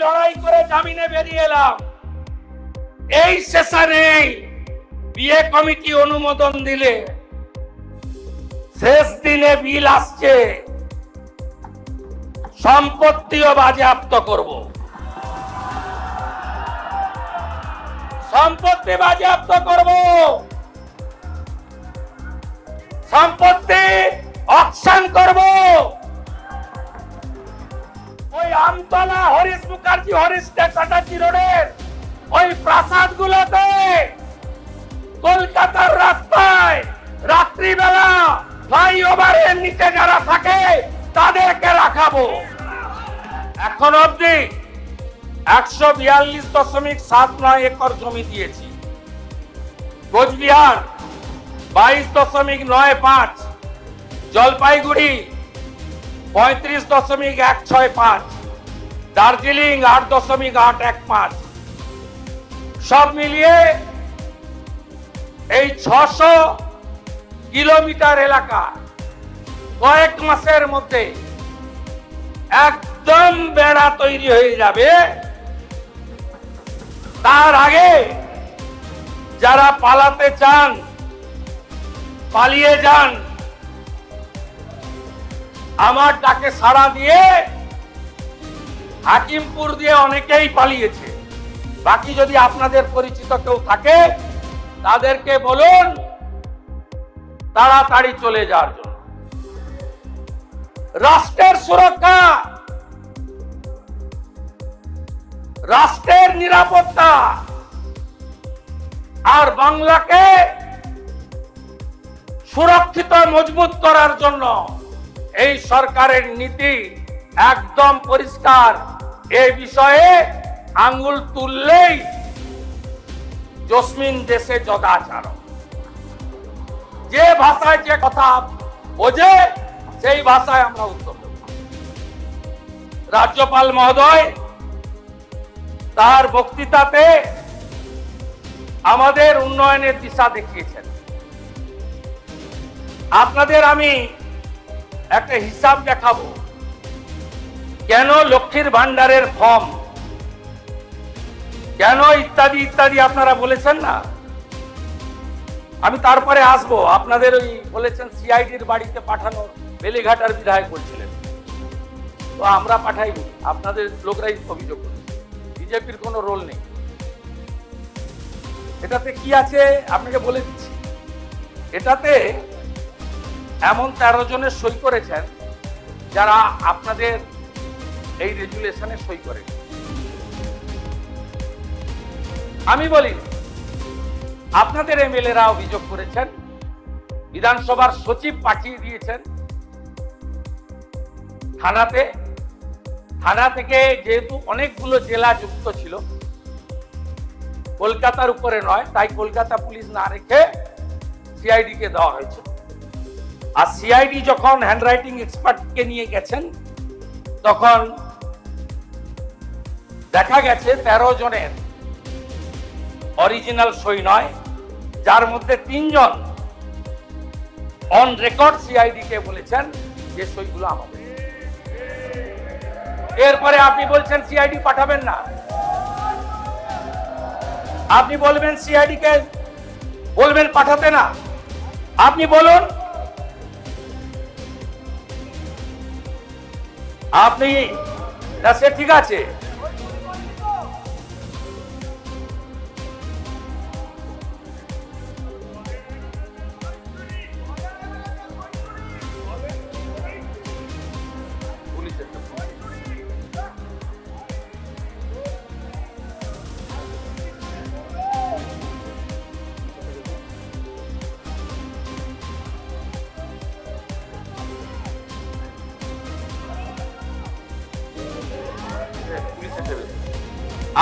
লড়াই করে জামিনে বেরিয়ে এলাম। এই সেশনে বিয়ে কমিটি অনুমোদন দিলে শেষ দিনে বিল আসছে, সম্পত্তিও বাজেয়াপ্ত করব। সম্পত্তি বাজেয়াপ্ত করব, সম্পত্তি অকশন করব। ওই আমতলা হরিশ মুখার্জি হরিশ চ্যাটার্জি রোডের ওই প্রাসাদ গুলোতে কলকাতার রাস্তায় রাত্রিবেলা ফ্লাইওভারের নিচে যারা থাকে তাদেরকে রাখাবো। এখন অবধি 142.79 একর জমি দিয়েছি। কোচবিহার 22.95, জলপাইগুড়ি 35.165, দার্জিলিং 8.815, সব মিলিয়ে এই 600 কিলোমিটার এলাকা কয়েক মাসের মধ্যে একদম বেড়া তৈরি হয়ে যাবে। তার আগে যারা পালাতে চান পালিয়ে যান, আমার ডাকে সাড়া দিয়ে হাকিমপুর দিয়ে অনেকেই পালিয়েছে। বাকি যদি আপনাদের পরিচিত কেউ থাকে তাদেরকে বলুন তাড়াতাড়ি চলে যাওয়ার জন্য। রাষ্ট্রের সুরক্ষা, রাষ্ট্রের নিরাপত্তা আর বাংলাকে সুরক্ষিত মজবুত করার জন্য এই সরকারের নীতি একদম পরিষ্কার। এই বিষয়ে আঙ্গুল তুললেই জসমিন দেশে যদাচার। যে ভাষায় যে কথা বোঝে সেই ভাষায় আমরা উত্তর দেব। রাজ্যপাল মহোদয় তার বক্তৃতাতে আমাদের উন্নয়নের দিশা দেখিয়েছেন। আপনাদের আমি একটা হিসাব দেখাবো কেন লক্ষ্মীর ভান্ডারের ফর্ম, কেন ইত্যাদি ইত্যাদি আপনারা বলেছেন না। আমি তারপরে আসবো। আপনাদের ওই বলেছেন সিআইডির বাড়িতে পাঠানোর, বেলেঘাটার বিধায়ক বলছিলেন, তো আমরা পাঠাইনি, আপনাদের লোকরাই অভিযোগ করেছে। বিজেপির কোনো রোল নেই এটাতে। কি আছে আপনাকে বলে দিচ্ছি। এটাতে এমন 13 জনের সই করেছেন যারা আপনাদের এই রেজুলেশনে সই করেন। আমি বলি আপনাদের এমএলএরা অভিযোগ করেছেন, বিধানসভার সচিব পাঠিয়ে দিয়েছেন থানাতে। থানা থেকে যেহেতু অনেকগুলো জেলা যুক্ত ছিল, কলকাতার উপরে নয়, তাই কলকাতা পুলিশ না রেখে সিআইডি কে দেওয়া হয়েছে। আর সিআইডি যখন হ্যান্ডরাইটিং এক্সপার্টকে নিয়ে গেছেন তখন দেখা গেছে 13 জনের অরিজিনাল সই নয়, যার মধ্যে 3 জন অন রেকর্ড সিআইডি কে বলেছেন যে সইগুলো আমাদের। এরপরে আপনি বলছেন সিআইডি পাঠাবেন না, আপনি বলবেন সিআইডি কে বলবেন পাঠাতে না। আপনি বলুন, আপনি না, সে ঠিক আছে।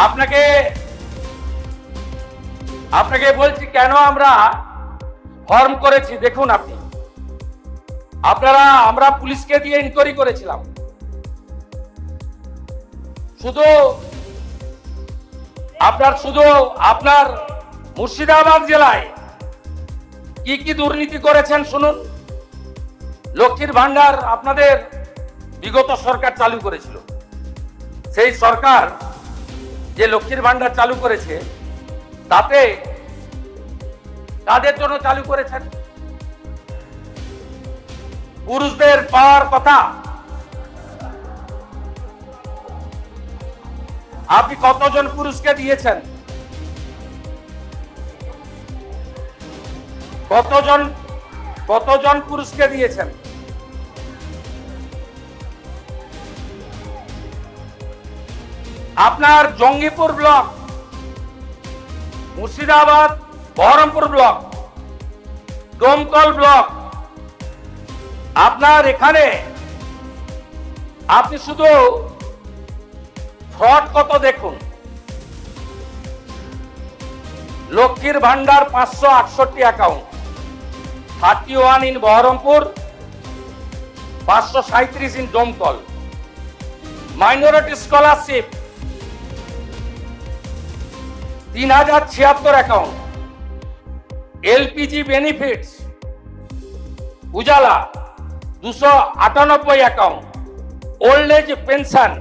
আপনাকে আপনাকে বলছি কেন আমরা ফর্ম করেছি। দেখুন আমরা পুলিশকে দিয়ে ইনকোয়ারি করেছিলাম। শুধু আপনার মুর্শিদাবাদ জেলায় কি কি দুর্নীতি করেছেন শুনুন। লক্ষ্মীর ভান্ডার আপনাদের বিগত সরকার চালু করেছিল। সেই সরকার যে লক্ষ্মীর ভান্ডার চালু করেছে তাতে কাদের জন্য চালু করেছেন? পুরুষদের পাওয়ার কথা। আপনি কতজন পুরুষকে দিয়েছেন? কতজন পুরুষকে দিয়েছেন? আপনার Jangipur block, Murshidabad, Baharampur block, Domkal block, আপনার এখানে আপনি শুধু ফ্রড কত দেখুন। Lakshmir Bhandar 568 account, 31 in Baharampur, 537 in Domkal. Minority scholarship 3076 account. LPG benefits Ujjwala 298 account. Old age pension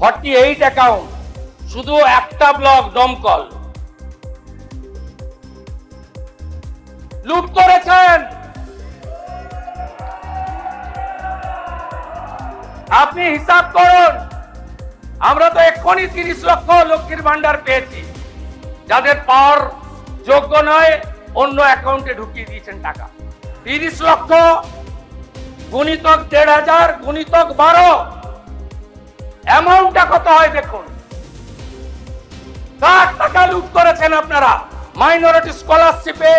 48 account, শুধু একটা ব্লক ডোমকল। লুট করেছেন আপনি, হিসাব করুন। আমরা তো এক্ষুনি 30 লক্ষ লক্ষ্মীর ভান্ডার পেয়েছি, যাদের পাওয়ার যোগ্য নয় অন্য অ্যাকাউন্টে ঢুকিয়ে দিয়েছেন টাকা। 30 লক্ষ গুণিতক 1500 গুণিতক 12, অ্যামাউন্টটা কত হয় দেখুন। কার টাকা লুট করেছেন আপনারা? মাইনরিটি স্কলারশিপে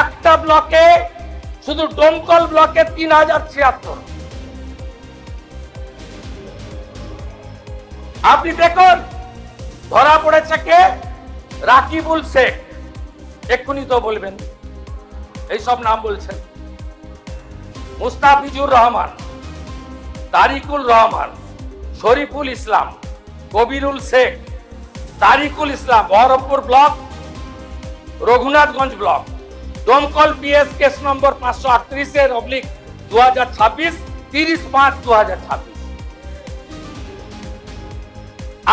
একটা ব্লকে, শুধু ডোমকল ব্লকে 3076। আপনি দেখুন ধরা পড়েছে কে? রাকিবুল শেখ, এক্ষুনি তো বলবেন, এইসব নাম বলছেন। Mustafizur Rahman, Tarikul Rahman, Shariful Islam, Kabirul Sheikh, Tarikul Islam, Baharampur block, Raghunathganj block. Domkal PS case number 538/2026, 30/5/2026।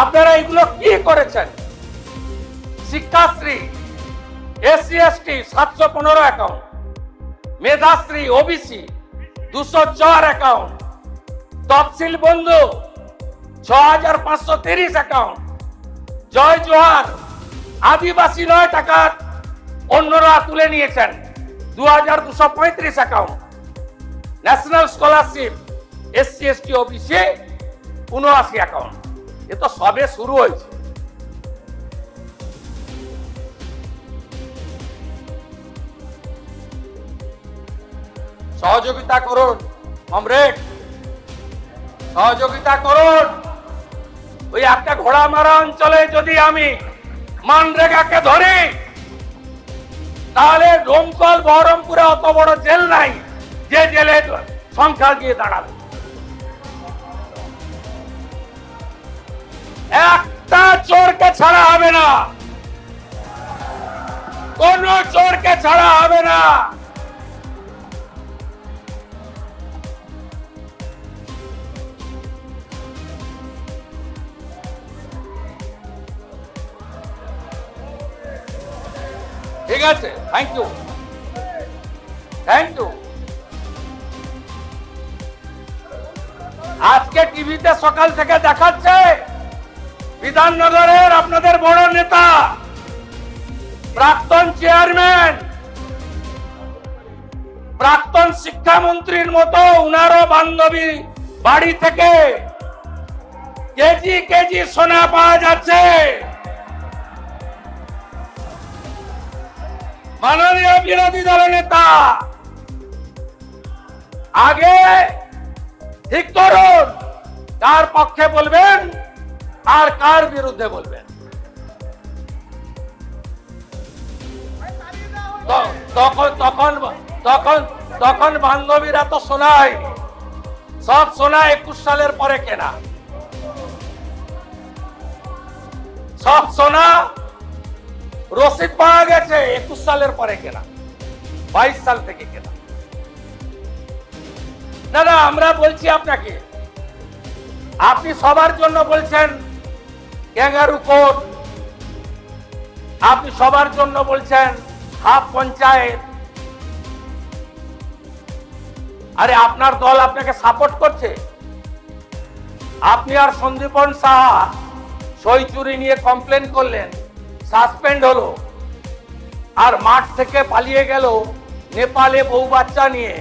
আপনারা এগুলো কি করেছেন? Sikshashree SC ST 715 account, Medhashree OBC 204 account, Taposili Bandhu 6530 account, জয় জোহার আদিবাসী 9 টাকা অন্যরা তুলে নিয়েছেন 2235 account, national scholarship SC ST OBC 79 account. এ তো সবে শুরু হয়েছে। সহযোগিতা করুন কমরেড, সহযোগিতা করুন। ওই একটা ঘোড়ামারা অঞ্চলে যদি আমি মানরেগাকে ধরি, তাহলে ডোমকল বহরমপুরে অত বড় জেল নাই যে জেলের সংখ্যা গিয়ে দাঁড়াবে। একটা চোরকে ছাড়া হবে না, কোন চোরকে ছাড়া হবে না। ঠিক আছে, থ্যাংক ইউ, থ্যাংক ইউ। আজকে টিভিতে সকাল থেকে দেখাচ্ছে বিধাননগরের আপনাদের বড় নেতা, প্রাক্তন চেয়ারম্যান, প্রাক্তন শিক্ষামন্ত্রীর মতো উনারও বান্ধবী বাড়ি থেকে কেজি কেজি সোনা পাওয়া যাচ্ছে। মাননীয় বিরোধী দলের নেতা, আগে ঠিক করুন কার পক্ষে বলবেন আর কার বিরুদ্ধে বলবেন। তখন বান্ধবীরা তো শোনায়, সব সোনা 21 সালের পরে কেনা, সব সোনা রসিদ পাওয়া গেছে 21 সালের পরে কেনা, 22 সাল থেকে কেনা। না আমরা বলছি আপনাকে, আপনি সবার জন্য বলছেন ক্যাঙ্গারু কোর্ট, আপনি সবার জন্য বলছেন হাফ পঞ্চায়েত। আরে আপনার দল আপনাকে সাপোর্ট করছে। আপনি আর সন্দীপন সাহা সই চুরি নিয়ে কমপ্লেন করলেন, সাসপেন্ড হলো, আর মাঠ থেকে পালিয়ে গেল নেপালে বউ বাচ্চা নিয়ে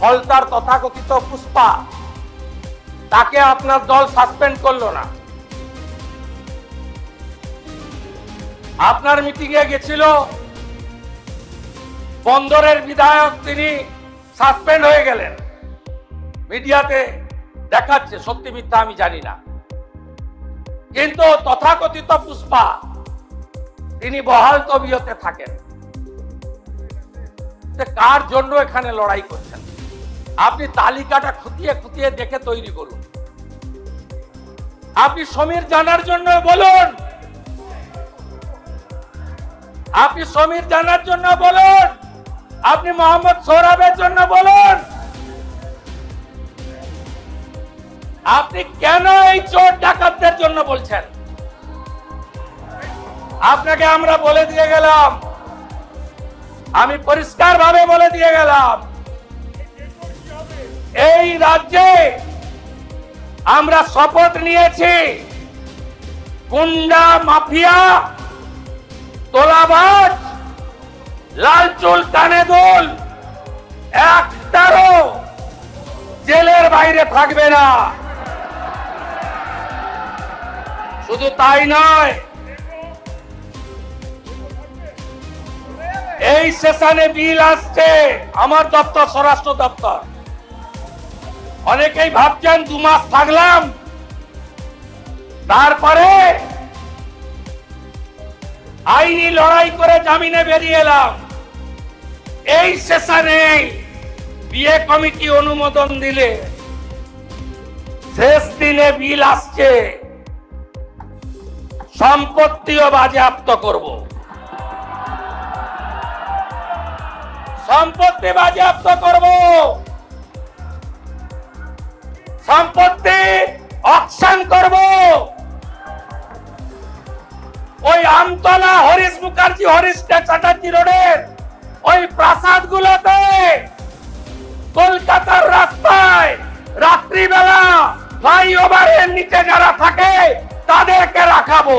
হলতার তথাকথিত পুষ্পা, তাকে আপনার দল সাসপেন্ড করলো না। আপনার মিটিং এ গেছিল বন্দরের বিধায়ক, তিনি সাসপেন্ড হয়ে গেলেন। মিডিয়াতে দেখাচ্ছে, সত্যি মিথ্যা আমি জানি না, কিন্তু তথাকথিত পুষ্পা তিনি বহাল তবিয়তে থাকেন। কার জন্য এখানে লড়াই করছেন? আপনি তালিকাটা খুঁটিয়ে খুঁটিয়ে দেখে তৈরি করুন। আপনি সমীর জানার জন্য বলুন, আপনি সমীর জানার জন্য বলুন, আপনি মোহাম্মদ সোহরাবের জন্য বলুন। আপনি কেন এই চোর ডাকাতদের জন্য বলছেন? আপনাকে আমরা বলে দিয়ে গেলাম, আমি পরিষ্কার ভাবে বলে দিয়ে গেলাম, এই রাজ্যে আমরা শপথ নিয়েছি গুন্ডা, মাফিয়া, তোলাবাজ, লাল চুল, কানে দুল একটারও জেলের বাইরে থাকবে না। শুধু তাই নয়, এই সেশনে বিল আসছে আমার দপ্তর, স্বরাষ্ট্র দপ্তর। অনেকেই ভাবছেন 2 মাস থাকলাম, তারপরে আইনি লড়াই করে জামিনে বেরিয়ে এলাম। এই সেশনে বিয়ে কমিটি অনুমোদন দিলে শেষ দিনে বিল আসছে, সম্পত্তিও বাজেয়াপ্ত করব। সম্পত্তি বাজেয়াপ্ত করব, সম্পত্তি অকশন করব। ওই আমতলা, হরিশ মুখার্জি, হরিশ চ্যাটার্জি রোডের ওই প্রাসাদ গুলোতে, কলকাতার রাস্তায় রাত্রিবেলা ফ্লাইওভারের নিচে যারা থাকে তাদেরকে রাখাবো।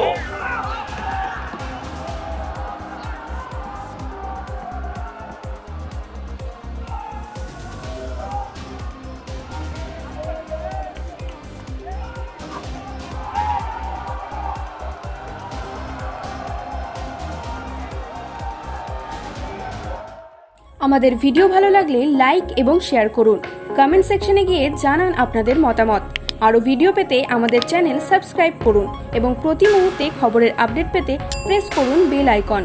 আমাদের ভিডিও ভালো লাগলে লাইক এবং শেয়ার করুন। কমেন্ট সেকশনে গিয়ে জানান আপনাদের মতামত। আরও ভিডিও পেতে আমাদের চ্যানেল সাবস্ক্রাইব করুন এবং প্রতি মুহূর্তে খবরের আপডেট পেতে প্রেস করুন বেল আইকন।